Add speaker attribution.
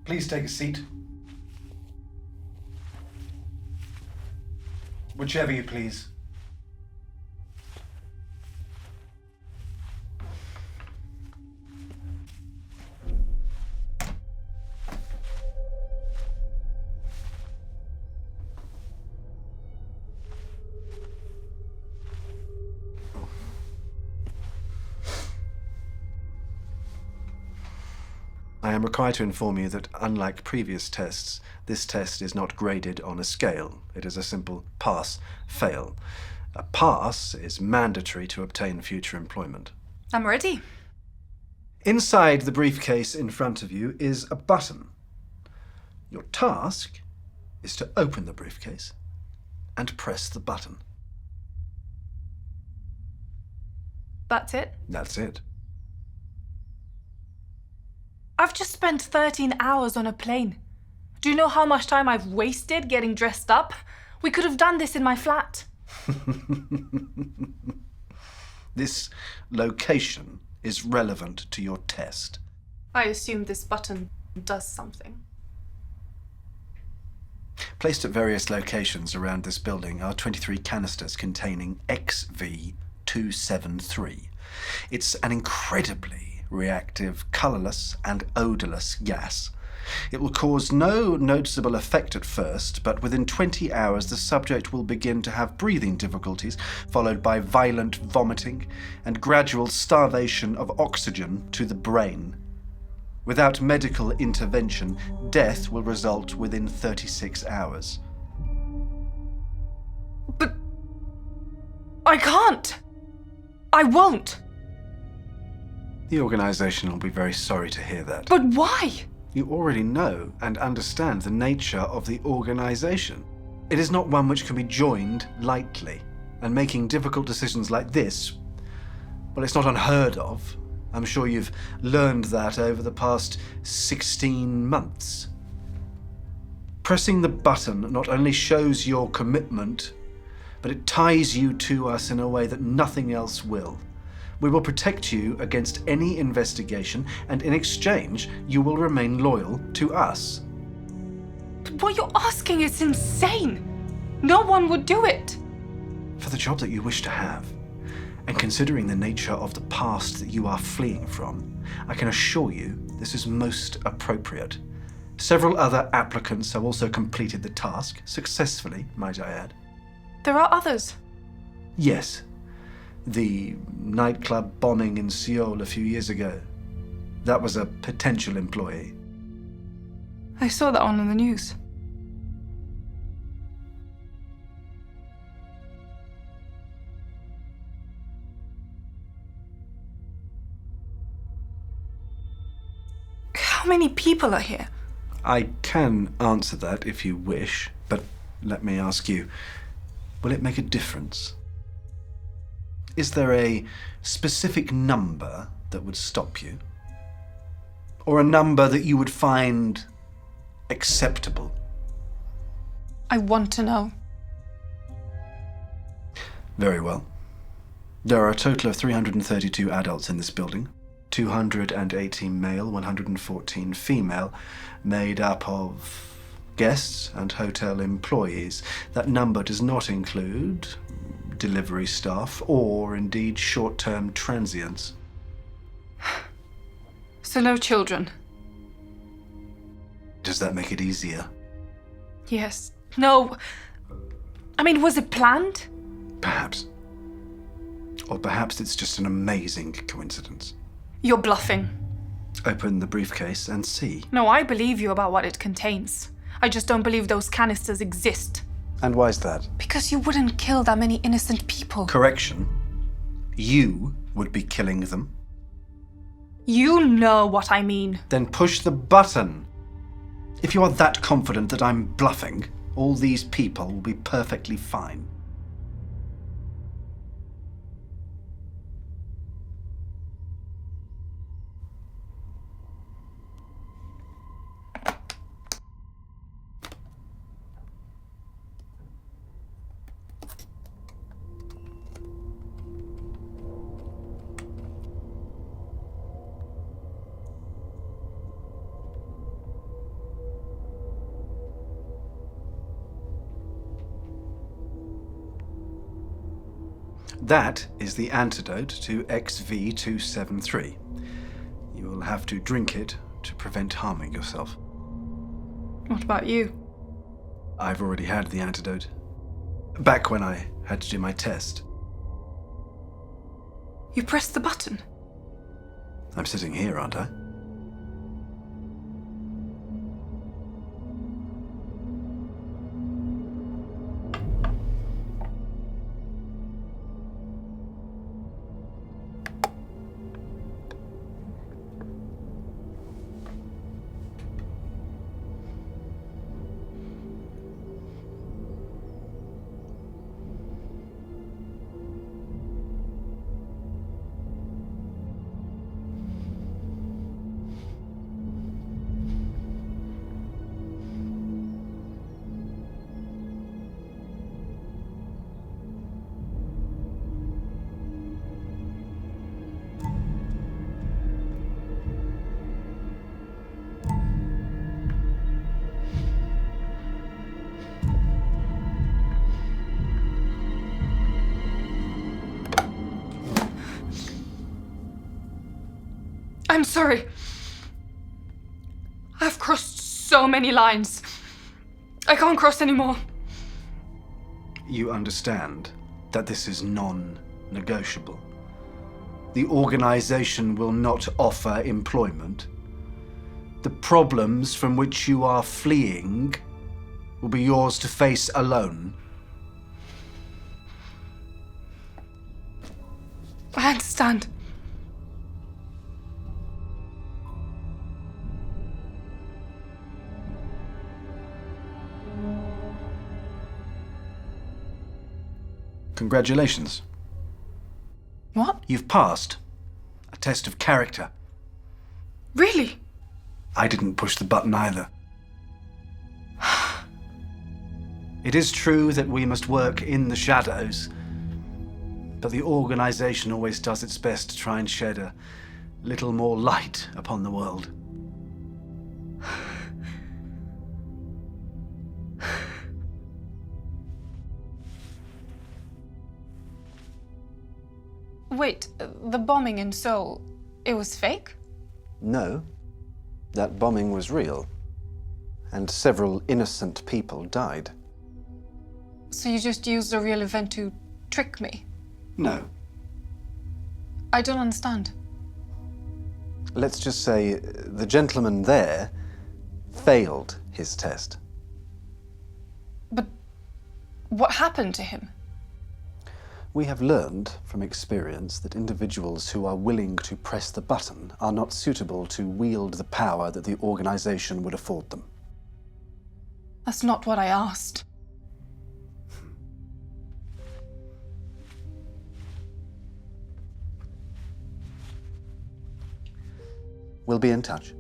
Speaker 1: Please take a seat. Whichever you please. I am required to inform you that, unlike previous tests, this test is not graded on a scale. It is a simple pass-fail. A pass is mandatory to obtain future employment.
Speaker 2: I'm ready.
Speaker 1: Inside the briefcase in front of you is a button. Your task is to open the briefcase and press the button.
Speaker 2: That's it?
Speaker 1: That's it.
Speaker 2: I've just spent 13 hours on a plane. Do you know how much time I've wasted getting dressed up? We could have done this in my flat.
Speaker 1: This location is relevant to your test.
Speaker 2: I assume this button does something.
Speaker 1: Placed at various locations around this building are 23 canisters containing XV273. It's an incredibly reactive, colourless and odourless gas. It will cause no noticeable effect at first, but within 20 hours the subject will begin to have breathing difficulties, followed by violent vomiting and gradual starvation of oxygen to the brain. Without medical intervention, death will result within 36 hours.
Speaker 2: But I can't. I won't.
Speaker 1: The organisation will be very sorry to hear that.
Speaker 2: But why?
Speaker 1: You already know and understand the nature of the organisation. It is not one which can be joined lightly, and making difficult decisions like this, well, it's not unheard of. I'm sure you've learned that over the past 16 months. Pressing the button not only shows your commitment, but it ties you to us in a way that nothing else will. We will protect you against any investigation, and in exchange, you will remain loyal to us.
Speaker 2: What you're asking is insane. No one would do it.
Speaker 1: For the job that you wish to have, and considering the nature of the past that you are fleeing from, I can assure you this is most appropriate. Several other applicants have also completed the task, successfully, might I add.
Speaker 2: There are others.
Speaker 1: Yes. The nightclub bombing in Seoul a few years ago. That was a potential employee.
Speaker 2: I saw that one on the news. How many people are here?
Speaker 1: I can answer that if you wish, but let me ask you, will it make a difference? Is there a specific number that would stop you? Or a number that you would find acceptable?
Speaker 2: I want to know.
Speaker 1: Very well. There are a total of 332 adults in this building. 218 male, 114 female, made up of guests and hotel employees. That number does not include delivery staff or indeed short-term transients.
Speaker 2: So no children?
Speaker 1: Does that make it easier?
Speaker 2: Yes. No. I mean, was it planned?
Speaker 1: Perhaps. Or perhaps it's just an amazing coincidence.
Speaker 2: You're bluffing.
Speaker 1: Open the briefcase and see.
Speaker 2: No, I believe you about what it contains. I just don't believe those canisters exist.
Speaker 1: And why is that?
Speaker 2: Because you wouldn't kill that many innocent people.
Speaker 1: Correction. You would be killing them.
Speaker 2: You know what I mean.
Speaker 1: Then push the button. If you are that confident that I'm bluffing, all these people will be perfectly fine. That is the antidote to XV273. You will have to drink it to prevent harming yourself.
Speaker 2: What about you?
Speaker 1: I've already had the antidote. Back when I had to do my test.
Speaker 2: You pressed the button?
Speaker 1: I'm sitting here, aren't I?
Speaker 2: I'm sorry. I've crossed so many lines. I can't cross anymore.
Speaker 1: You understand that this is non-negotiable. The organization will not offer employment. The problems from which you are fleeing will be yours to face alone.
Speaker 2: I understand.
Speaker 1: Congratulations.
Speaker 2: What?
Speaker 1: You've passed a test of character.
Speaker 2: Really?
Speaker 1: I didn't push the button either. It is true that we must work in the shadows, but the organization always does its best to try and shed a little more light upon the world.
Speaker 2: Wait, the bombing in Seoul, it was fake?
Speaker 1: No, that bombing was real, and several innocent people died.
Speaker 2: So you just used a real event to trick me?
Speaker 1: No.
Speaker 2: I don't understand.
Speaker 1: Let's just say the gentleman there failed his test.
Speaker 2: But what happened to him?
Speaker 1: We have learned from experience that individuals who are willing to press the button are not suitable to wield the power that the organization would afford them.
Speaker 2: That's not what I asked.
Speaker 1: We'll be in touch.